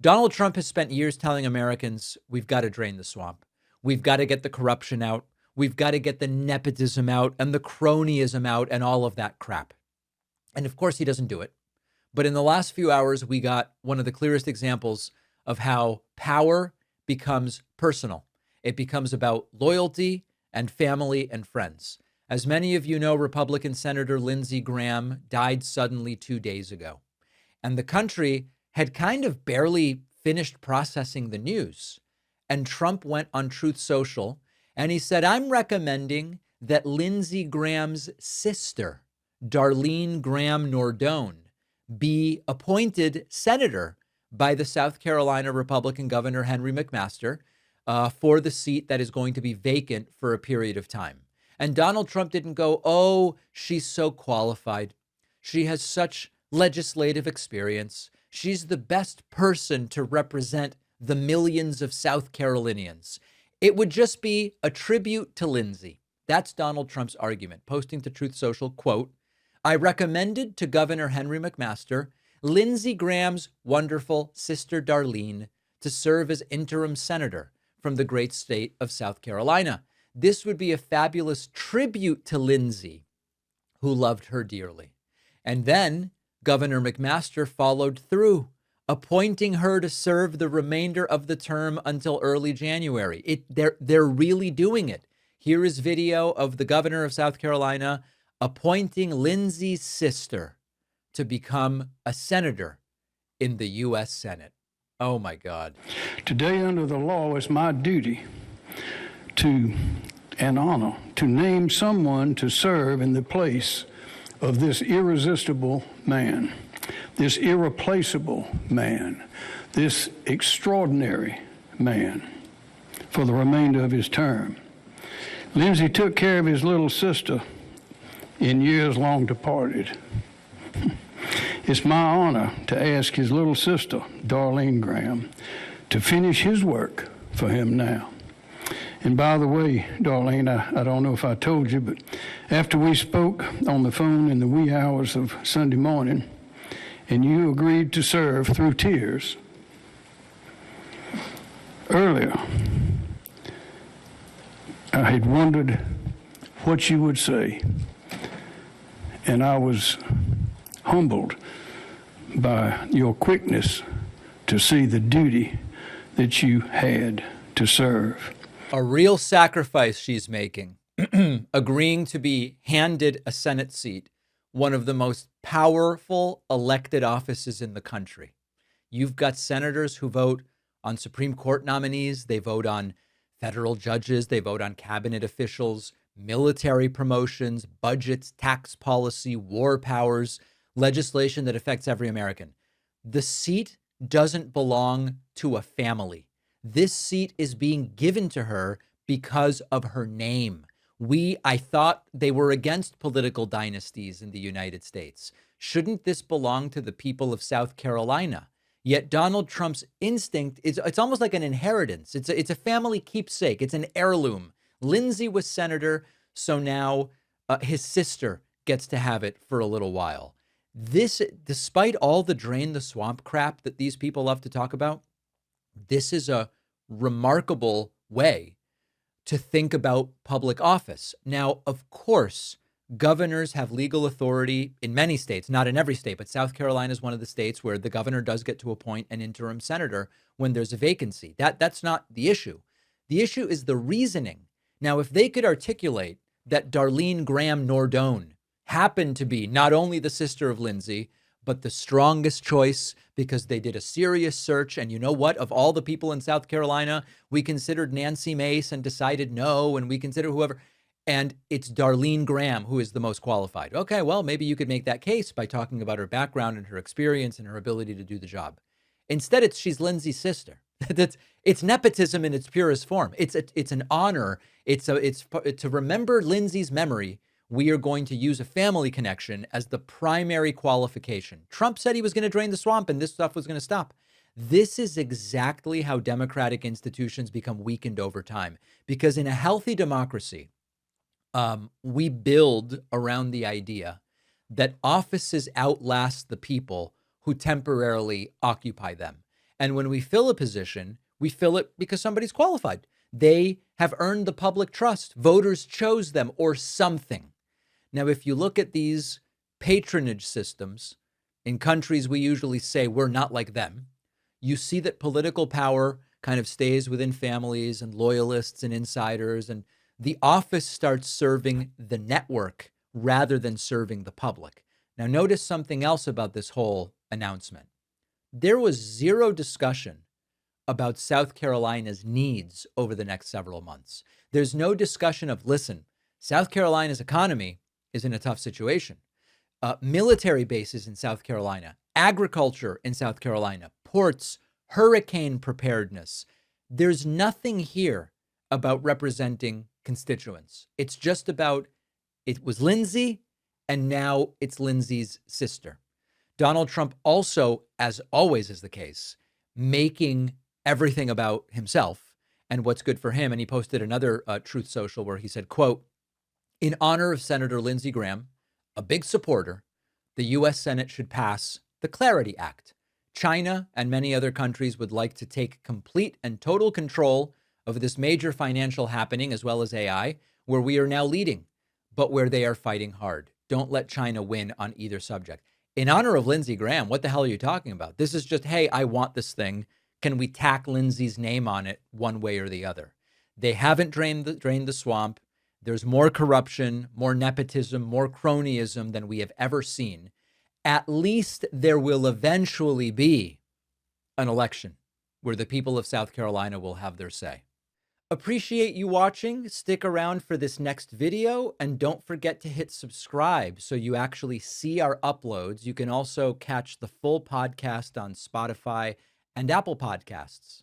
Donald Trump has spent years telling Americans, we've got to drain the swamp. We've got to get the corruption out. We've got to get the nepotism out and the cronyism out and all of that crap. And of course, he doesn't do it. But in the last few hours, we got one of the clearest examples of how power becomes personal. It becomes about loyalty and family and friends. As many of you know, Republican Senator Lindsey Graham died suddenly 2 days ago. And the country had kind of barely finished processing the news. And Trump went on Truth Social and he said, I'm recommending that Lindsey Graham's sister, Darline Graham Nordone, be appointed senator by the South Carolina Republican Governor Henry McMaster for the seat that is going to be vacant for a period of time. And Donald Trump didn't go, oh, she's so qualified. She has such legislative experience. She's the best person to represent the millions of South Carolinians. It would just be a tribute to Lindsey. That's Donald Trump's argument, posting to Truth Social, quote, I recommended to Governor Henry McMaster Lindsey Graham's wonderful sister Darline to serve as interim senator from the great state of South Carolina. This would be a fabulous tribute to Lindsey, who loved her dearly. And then Governor McMaster followed through, appointing her to serve the remainder of the term until early January. They're really doing it. Here is video of the governor of South Carolina appointing Lindsey's sister to become a senator in the U.S. Senate. Oh, my God. Today, under the law, it's my duty and honor to name someone to serve in the place of this irresistible man, this irreplaceable man, this extraordinary man for the remainder of his term. Lindsey took care of his little sister in years long departed. It's my honor to ask his little sister, Darline Graham, to finish his work for him now. And by the way, Darline, I don't know if I told you, but after we spoke on the phone in the wee hours of Sunday morning, and you agreed to serve through tears, earlier, I had wondered what you would say, and I was humbled by your quickness to see the duty that you had to serve. A real sacrifice she's making, agreeing to be handed a Senate seat, one of the most powerful elected offices in the country. You've got senators who vote on Supreme Court nominees. They vote on federal judges. They vote on cabinet officials, military promotions, budgets, tax policy, war powers, legislation that affects every American. The seat doesn't belong to a family. This seat is being given to her because of her name. I thought they were against political dynasties in the United States. Shouldn't this belong to the people of South Carolina? Yet Donald Trump's instinct is, it's almost like an inheritance. It's a family keepsake. It's an heirloom. Lindsey was senator, so now his sister gets to have it for a little while. This, despite all the drain the swamp crap that these people love to talk about, this is a remarkable way to think about public office. Now, of course, governors have legal authority in many states, not in every state, but South Carolina is one of the states where the governor does get to appoint an interim senator when there's a vacancy. That's not the issue. The issue is the reasoning. Now, if they could articulate that Darline Graham Nordone happened to be not only the sister of Lindsey, but the strongest choice because they did a serious search. And you know what? Of all the people in South Carolina, we considered Nancy Mace and decided no, and we consider whoever. And it's Darline Graham who is the most qualified. Okay, well, maybe you could make that case by talking about her background and her experience and her ability to do the job. Instead, she's Lindsey's sister. It's nepotism in its purest form. It's an honor. It's to remember Lindsey's memory. We are going to use a family connection as the primary qualification. Trump said he was going to drain the swamp and this stuff was going to stop. This is exactly how democratic institutions become weakened over time. Because in a healthy democracy, we build around the idea that offices outlast the people who temporarily occupy them. And when we fill a position, we fill it because somebody's qualified. They have earned the public trust. Voters chose them or something. Now, if you look at these patronage systems in countries we usually say we're not like them, you see that political power kind of stays within families and loyalists and insiders, and the office starts serving the network rather than serving the public. Now, notice something else about this whole announcement. There was zero discussion about South Carolina's needs over the next several months. There's no discussion of, listen, South Carolina's economy is in a tough situation. Military bases in South Carolina, agriculture in South Carolina, ports, hurricane preparedness. There's nothing here about representing constituents. It's just about, it was Lindsey, and now it's Lindsey's sister. Donald Trump also, as always is the case, making everything about himself and what's good for him. And he posted another Truth Social where he said, quote, "In honor of Senator Lindsey Graham, a big supporter, the U.S. Senate should pass the Clarity Act. China and many other countries would like to take complete and total control of this major financial happening, as well as AI, where we are now leading, but where they are fighting hard. Don't let China win on either subject." In honor of Lindsey Graham, what the hell are you talking about? This is just, hey, I want this thing. Can we tack Lindsey's name on it one way or the other? They haven't drained the swamp. There's more corruption, more nepotism, more cronyism than we have ever seen. At least there will eventually be an election where the people of South Carolina will have their say. Appreciate you watching. Stick around for this next video, and don't forget to hit subscribe so you actually see our uploads. You can also catch the full podcast on Spotify and Apple Podcasts.